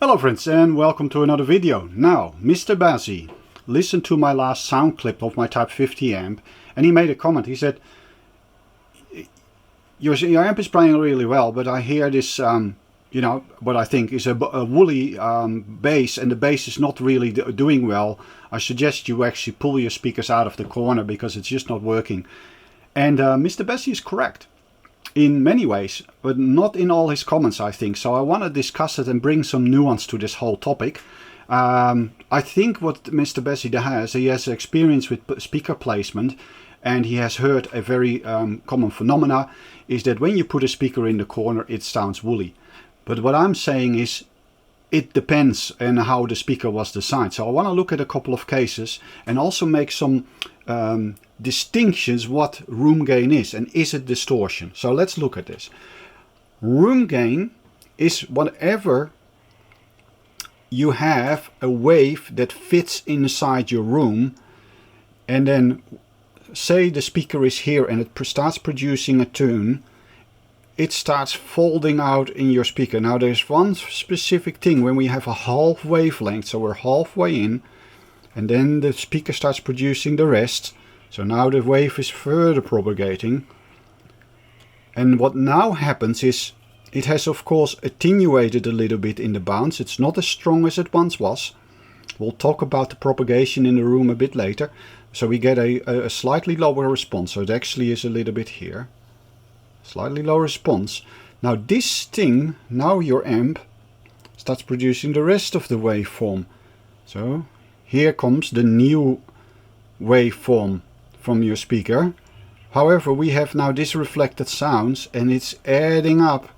Hello friends and welcome to another video. Now, Mr. Bazzi listened to my last sound clip of my Type 50 amp and he made a comment. He said, your amp is playing really well, but I hear this, what I think is a woolly bass, and the bass is not really doing well. I suggest you actually pull your speakers out of the corner because it's just not working. And Mr. Bazzi is correct in many ways, but not in all his comments, I think. So I want to discuss it and bring some nuance to this whole topic. I think what Mr. Bazzi has, he has experience with speaker placement, and he has heard a very common phenomena is that when you put a speaker in the corner, it sounds woolly. But what I'm saying is, it depends on how the speaker was designed. So I want to look at a couple of cases and also make some distinctions what room gain is, and is it distortion. So let's look at this. Room gain is whatever you have a wave that fits inside your room, and then say the speaker is here and it starts producing a tune, it starts folding out in your speaker. Now there's one specific thing when we have a half wavelength, so we're halfway in and then the speaker starts producing the rest. So now the wave is further propagating, and what now happens is it has of course attenuated a little bit in the bounce. It's not as strong as it once was. We'll talk about the propagation in the room a bit later. So we get a slightly lower response. So it actually is a little bit here. Slightly low response. Now this thing, now your amp starts producing the rest of the waveform. So here comes the new waveform from your speaker. However, we have now this reflected sounds and it's adding up.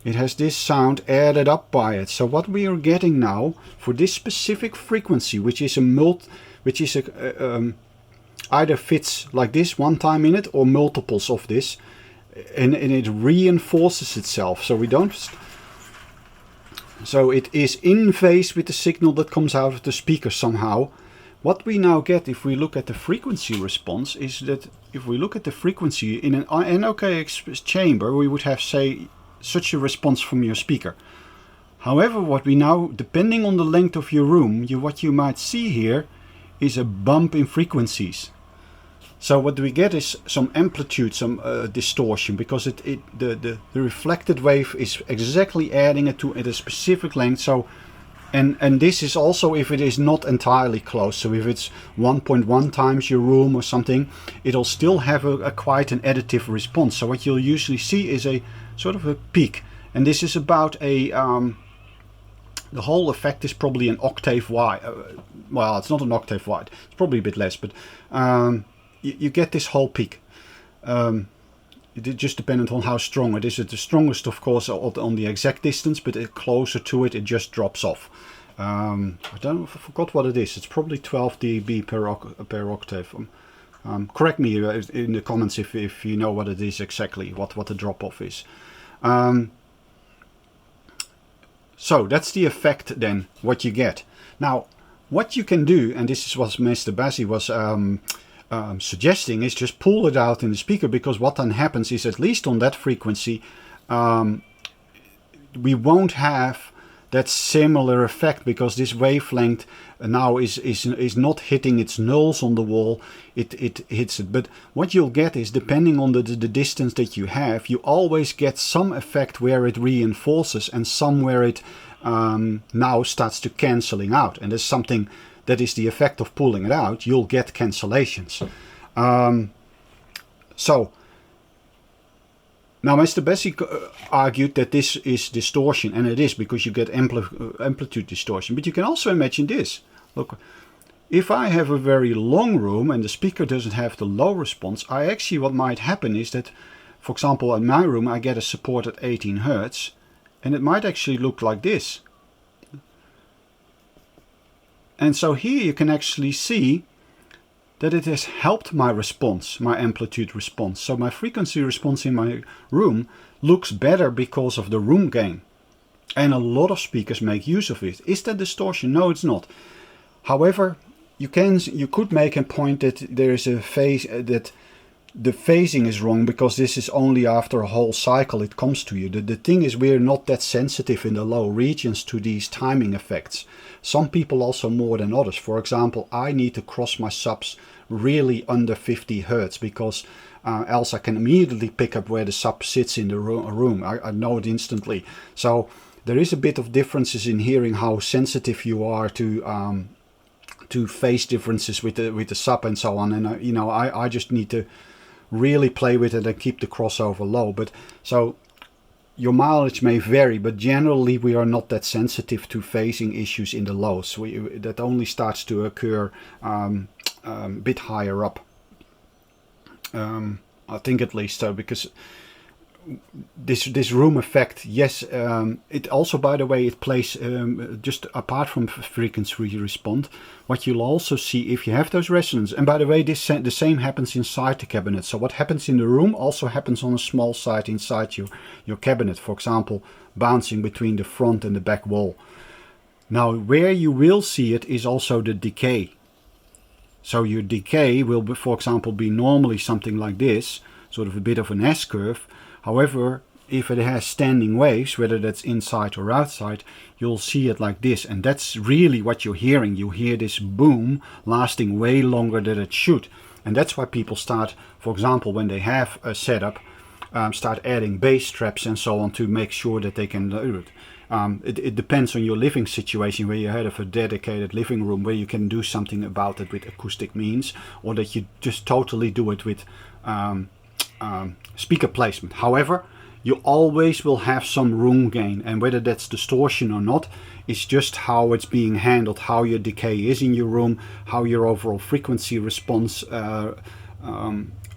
It has this sound added up by it. So what we are getting now for this specific frequency, which is either fits like this one time in it or multiples of this, and it reinforces itself. So it is in phase with the signal that comes out of the speaker somehow. What we now get if we look at the frequency response is that if we look at the frequency in an NOKX chamber, we would have, say, such a response from your speaker. However, what we now, depending on the length of your room, what you might see here is a bump in frequencies. So what we get is some amplitude, some distortion, because the reflected wave is exactly adding it to at a specific length. So and this is also if it is not entirely close. So if it's 1.1 times your room or something, it'll still have quite an additive response. So what you'll usually see is a sort of a peak, and this is about a the whole effect is probably an octave wide. Well, it's not an octave wide, it's probably a bit less, but you get this whole peak. It just dependent on how strong it is. It's the strongest, of course, on the exact distance, but closer to it, it just drops off. I forgot what it is. It's probably 12 dB per octave. Correct me in the comments if you know what it is exactly, what the drop off is. So that's the effect then, what you get. Now, what you can do, and this is what Mr. Bazzi was suggesting, is just pull it out in the speaker, because what then happens is, at least on that frequency, we won't have that similar effect, because this wavelength now is not hitting its nulls on the wall, it hits it. But what you'll get is, depending on the distance that you have, you always get some effect where it reinforces and some where it now starts to cancelling out, and there's something that is the effect of pulling it out. You'll get cancellations. So now Mr. Bazzi argued that this is distortion, and it is, because you get amplitude distortion. But you can also imagine this. Look, if I have a very long room and the speaker doesn't have the low response, what might happen is that, for example, in my room I get a support at 18 Hertz, and it might actually look like this. And so here you can actually see that it has helped my response, my amplitude response. So my frequency response in my room looks better because of the room gain. And a lot of speakers make use of it. Is that distortion? No, it's not. However, you could make a point that there is a phase that the phasing is wrong because this is only after a whole cycle it comes to you. The thing is, we're not that sensitive in the low regions to these timing effects. Some people also more than others. For example, I need to cross my subs really under 50 Hertz because else I can immediately pick up where the sub sits in the room. I know it instantly. So there is a bit of differences in hearing how sensitive you are to phase differences with the sub and so on. And you know, I just need to really play with it and keep the crossover low. But so your mileage may vary, but generally we are not that sensitive to phasing issues in the lows. That only starts to occur a bit higher up. I think at least so, because this room effect, yes, it also, by the way, it plays just apart from frequency response. What you'll also see if you have those resonance, and by the way, the same happens inside the cabinet. So what happens in the room also happens on a small side inside your cabinet. For example, bouncing between the front and the back wall. Now, where you will see it is also the decay. So your decay will, for example, be normally something like this, sort of a bit of an S-curve. However, if it has standing waves, whether that's inside or outside, you'll see it like this. And that's really what you're hearing. You hear this boom lasting way longer than it should. And that's why people start, for example, when they have a setup, start adding bass traps and so on to make sure that they can do it. It depends on your living situation, where you have a dedicated living room where you can do something about it with acoustic means, or that you just totally do it with speaker placement. However, you always will have some room gain, and whether that's distortion or not, it's just how it's being handled, how your decay is in your room, how your overall frequency response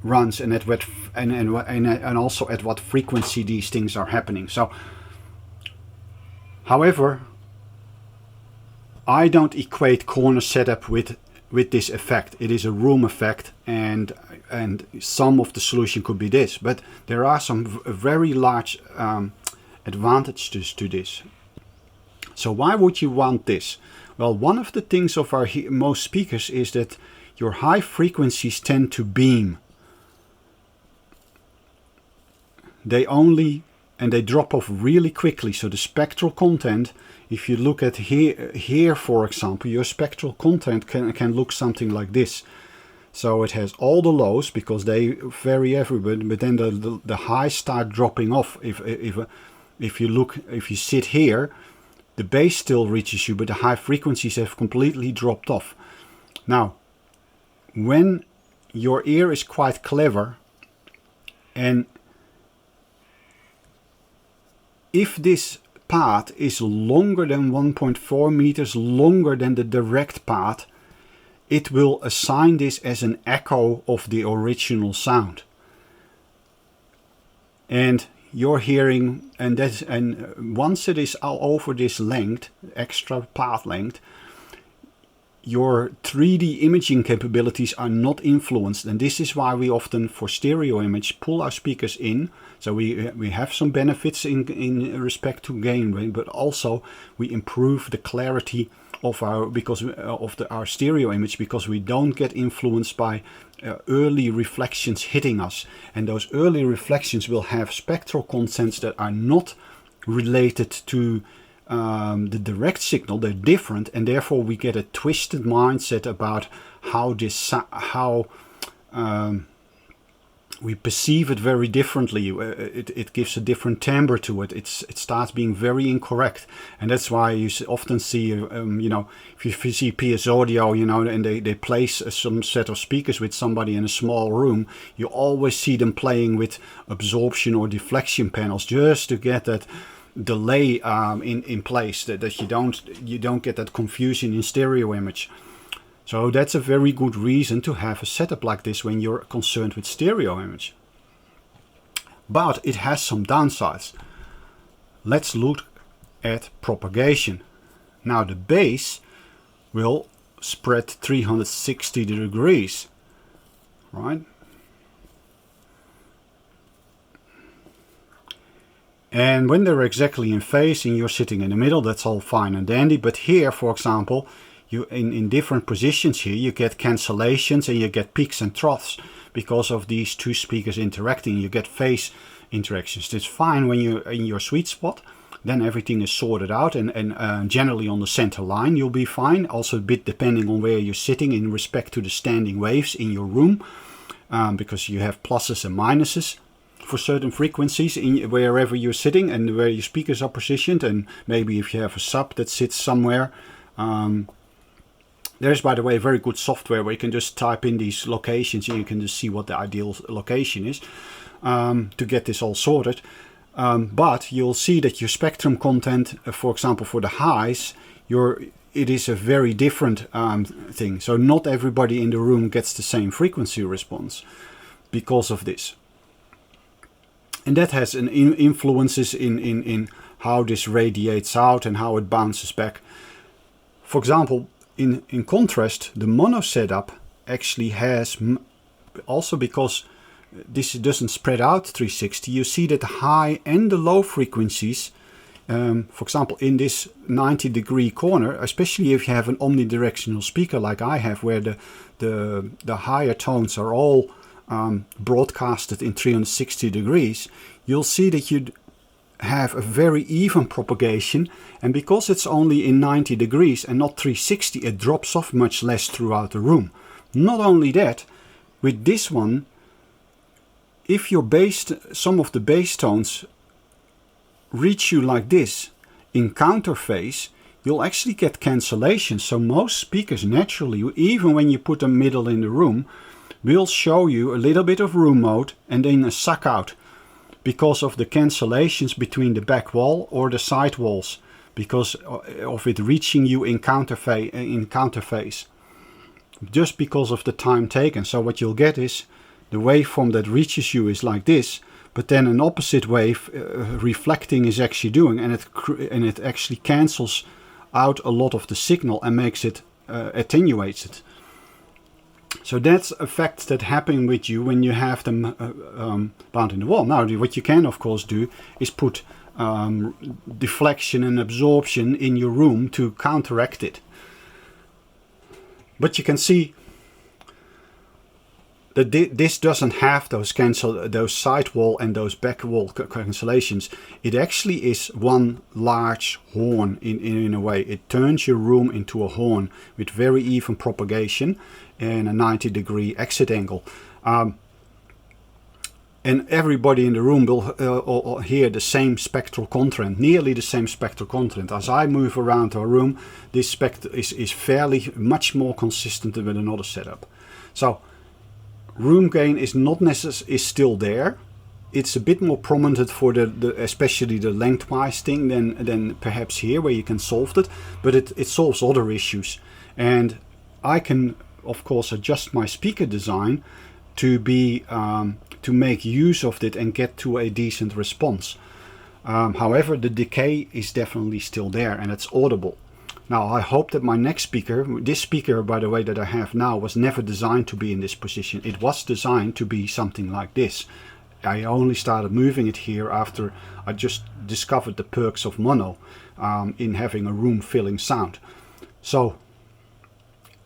runs, and at what and also at what frequency these things are happening. So, however, I don't equate corner setup with this effect. It is a room effect, and some of the solution could be this, but there are some very large advantages to this. So why would you want this? Well, one of the things of our most speakers is that your high frequencies tend to beam. They drop off really quickly. So the spectral content, if you look at here for example, your spectral content can look something like this. So it has all the lows because they vary everywhere, but then the highs start dropping off. If you sit here, the bass still reaches you, but the high frequencies have completely dropped off. Now, when your ear is quite clever, and if this path is longer than 1.4 meters, longer than the direct path, it will assign this as an echo of the original sound. And you're hearing, and once it is over this length, extra path length, your 3D imaging capabilities are not influenced. And this is why we often, for stereo image, pull our speakers in. So we have some benefits in respect to gain, but also we improve the clarity of our stereo image, because we don't get influenced by early reflections hitting us. And those early reflections will have spectral contents that are not related to the direct signal. They're different, and therefore we get a twisted mindset about how we perceive it very differently. It gives a different timbre to it. It starts being very incorrect, and that's why you often see, if you see PS Audio, and they place some set of speakers with somebody in a small room, you always see them playing with absorption or deflection panels just to get that delay in place, that you don't get that confusion in stereo image. So that's a very good reason to have a setup like this when you're concerned with stereo image. But it has some downsides. Let's look at propagation. Now the bass will spread 360 degrees, right? And when they're exactly in phase and you're sitting in the middle, that's all fine and dandy. But here, for example, you in different positions here, you get cancellations and you get peaks and troughs, because of these two speakers interacting. You get phase interactions. It's fine when you're in your sweet spot. Then everything is sorted out, and generally on the center line you'll be fine. Also a bit depending on where you're sitting in respect to the standing waves in your room, because you have pluses and minuses for certain frequencies in wherever you're sitting and where your speakers are positioned, and maybe if you have a sub that sits somewhere. There's, by the way, very good software where you can just type in these locations and you can just see what the ideal location is to get this all sorted. But you'll see that your spectrum content, for example, for the highs, it is a very different thing. So not everybody in the room gets the same frequency response because of this. And that has an influences in how this radiates out and how it bounces back. For example, in contrast, the mono setup actually has, also because this doesn't spread out 360, you see that the high and the low frequencies, for example, in this 90-degree corner, especially if you have an omnidirectional speaker like I have, where the higher tones are all broadcasted in 360 degrees, you'll see that you have a very even propagation, and because it's only in 90 degrees and not 360, it drops off much less throughout the room. Not only that, with this one, if your some of the bass tones reach you like this in counter phase, you'll actually get cancellation. So most speakers naturally, even when you put them middle in the room, will show you a little bit of room mode and then a suck out, because of the cancellations between the back wall or the side walls, because of it reaching you in counter phase, just because of the time taken. So what you'll get is the waveform that reaches you is like this, but then an opposite wave reflecting is actually doing, and it actually cancels out a lot of the signal and makes it attenuates it. So that's effects that happen with you when you have them bound in the wall. Now, what you can of course do is put deflection and absorption in your room to counteract it. But you can see that this doesn't have those side wall and those back wall cancellations. It actually is one large horn in a way. It turns your room into a horn with very even propagation and a 90-degree exit angle. And everybody in the room will hear the same spectral content, nearly the same spectral content. As I move around our room, this spectrum is fairly much more consistent with another setup. So room gain is not is still there. It's a bit more prominent for especially the lengthwise thing than perhaps here, where you can solve it, but it solves other issues. And I can of course adjust my speaker design to make use of it and get to a decent response. However, the decay is definitely still there and it's audible. Now I hope that my next speaker, this speaker by the way that I have now, was never designed to be in this position. It was designed to be something like this. I only started moving it here after I just discovered the perks of mono in having a room filling sound. So,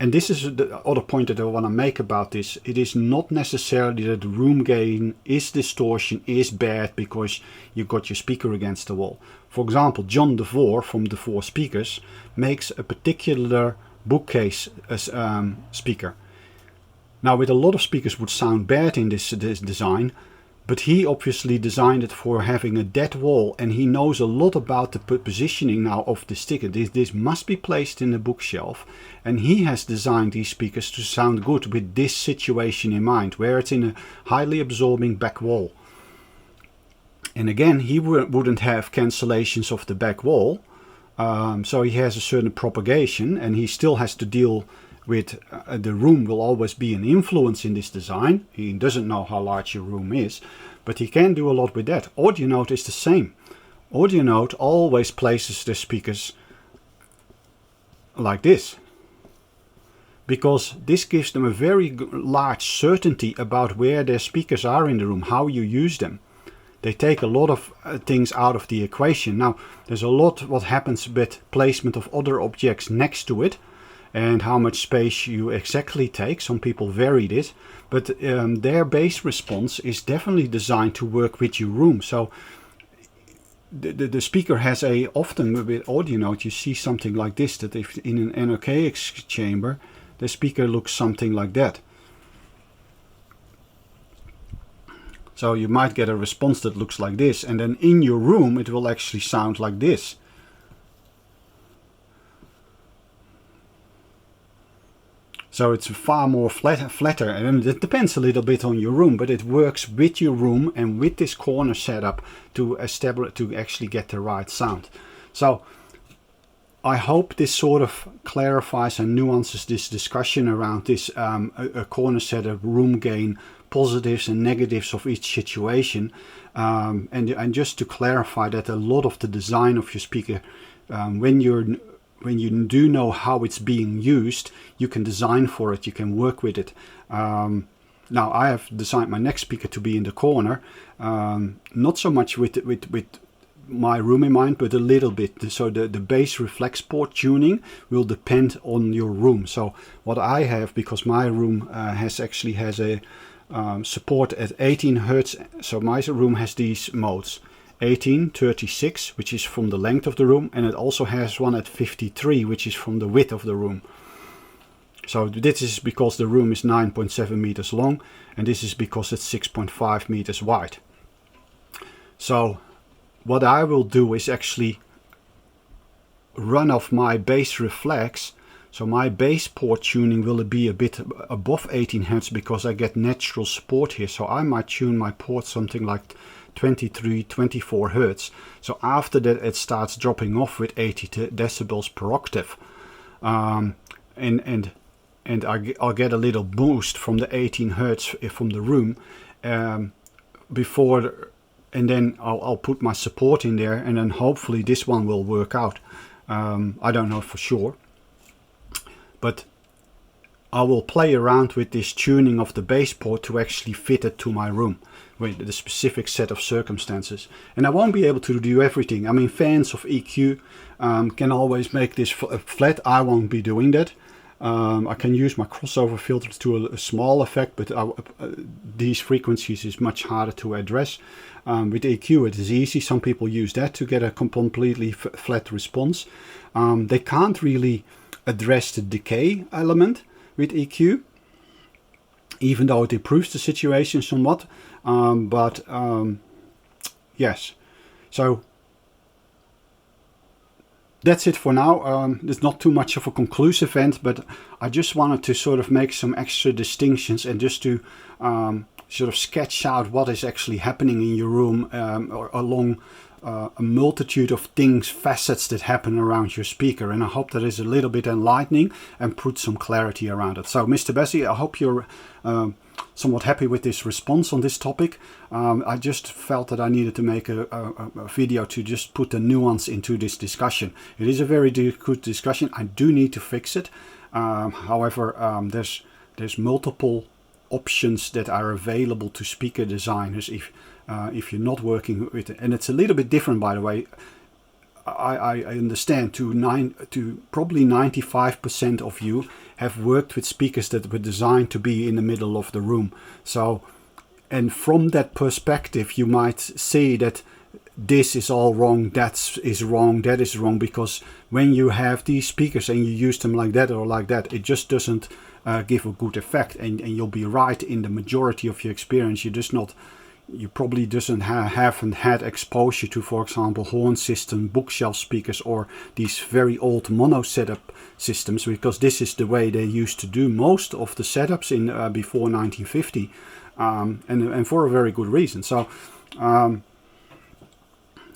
and this is the other point that I want to make about this. It is not necessarily that room gain is distortion is bad because you got your speaker against the wall. For example, John DeVore from DeVore Speakers makes a particular bookcase speaker. Now, with a lot of speakers would sound bad in this design, but he obviously designed it for having a dead wall, and he knows a lot about the positioning now of the sticker. This must be placed in the bookshelf, and he has designed these speakers to sound good with this situation in mind, where it's in a highly absorbing back wall. And again, he wouldn't have cancellations of the back wall, so he has a certain propagation, and he still has to deal with the room will always be an influence in this design. He doesn't know how large your room is, but he can do a lot with that. Audio Note is the same. Audio Note always places their speakers like this, because this gives them a very large certainty about where their speakers are in the room, how you use them. They take a lot of things out of the equation. Now, there's a lot what happens with placement of other objects next to it, and how much space you exactly take. Some people vary this, but their bass response is definitely designed to work with your room. So the speaker has often with audio note you see something like this, that if in an NOKX chamber the speaker looks something like that. So you might get a response that looks like this, and then in your room it will actually sound like this. So it's far more flatter, and it depends a little bit on your room, but it works with your room and with this corner setup to actually get the right sound. So I hope this sort of clarifies and nuances this discussion around this a corner setup, room gain, positives and negatives of each situation, and just to clarify that a lot of the design of your speaker, when you do know how it's being used, you can design for it, you can work with it. Now I have designed my next speaker to be in the corner, not so much with my room in mind, but a little bit. So the bass reflex port tuning will depend on your room. So what I have, because my room has a support at 18 Hertz, so my room has these modes. 18, 36, which is from the length of the room, and it also has one at 53, which is from the width of the room. So this is because the room is 9.7 meters long, and this is because it's 6.5 meters wide. So what I will do is actually run off my bass reflex. So my bass port tuning will be a bit above 18 Hz because I get natural support here. So I might tune my port something like 23, 24 Hertz. So after that it starts dropping off with 80 decibels per octave. And I'll get a little boost from the 18 Hertz from the room before, and then I'll put my support in there, and then hopefully this one will work out. I don't know for sure, but I will play around with this tuning of the bass port to actually fit it to my room with the specific set of circumstances. And I won't be able to do everything. I mean, fans of EQ can always make this flat. I won't be doing that. I can use my crossover filters to a small effect, but these frequencies is much harder to address. With EQ it is easy. Some people use that to get a completely flat response. They can't really address the decay element with EQ, even though it improves the situation somewhat. Yes, so that's it for now. It's not too much of a conclusive end, but I just wanted to sort of make some extra distinctions and just to sort of sketch out what is actually happening in your room or along a multitude of things, facets that happen around your speaker. And I hope that is a little bit enlightening and put some clarity around it. So Mr. Bessie, I hope you're somewhat happy with this response on this topic. I just felt that I needed to make a video to just put the nuance into this discussion. It is a very good discussion. I do need to fix it. However, there's multiple options that are available to speaker designers if you're not working with it. And it's a little bit different, by the way. I understand to probably 95% of you have worked with speakers that were designed to be in the middle of the room. So, and from that perspective, you might say that this is all wrong, that is wrong, because when you have these speakers and you use them like that or like that, it just doesn't give a good effect. And you'll be right in the majority of your experience. You probably haven't had exposure to, for example, horn system, bookshelf speakers, or these very old mono setup systems, because this is the way they used to do most of the setups in before 1950, and for a very good reason. So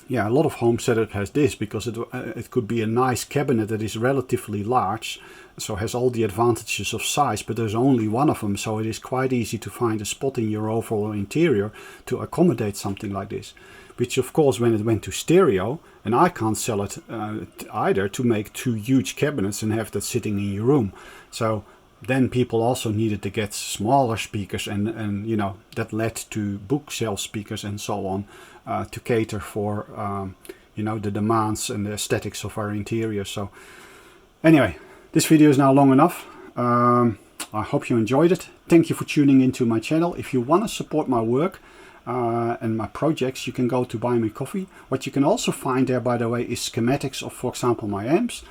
yeah, a lot of home setup has this because it could be a nice cabinet that is relatively large, so has all the advantages of size, but there's only one of them, so it is quite easy to find a spot in your overall interior to accommodate something like this. Which of course, when it went to stereo, and I can't sell it either, to make two huge cabinets and have that sitting in your room. So then people also needed to get smaller speakers, and you know, that led to bookshelf speakers and so on, to cater for you know, the demands and the aesthetics of our interior. So anyway, This video is now long enough. I hope you enjoyed it. Thank you for tuning into my channel. If you want to support my work and my projects, you can go to Buy Me Coffee. What you can also find there, by the way, is schematics of, for example, my amps.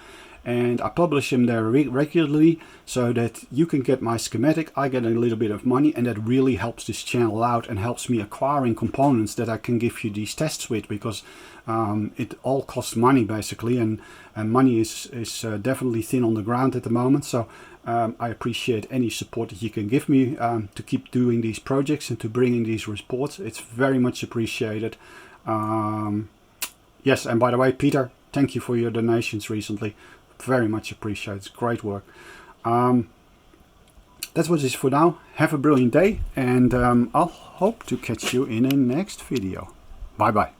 And I publish them there regularly so that you can get my schematic. I get a little bit of money, and that really helps this channel out and helps me acquiring components that I can give you these tests with, because it all costs money basically, and money is definitely thin on the ground at the moment. So I appreciate any support that you can give me to keep doing these projects and to bringing these reports. It's very much appreciated. Yes, and by the way, Peter, thank you for your donations recently. Very much appreciated. It's great work. That's what it is for now. Have a brilliant day, and I'll hope to catch you in a next video. Bye bye.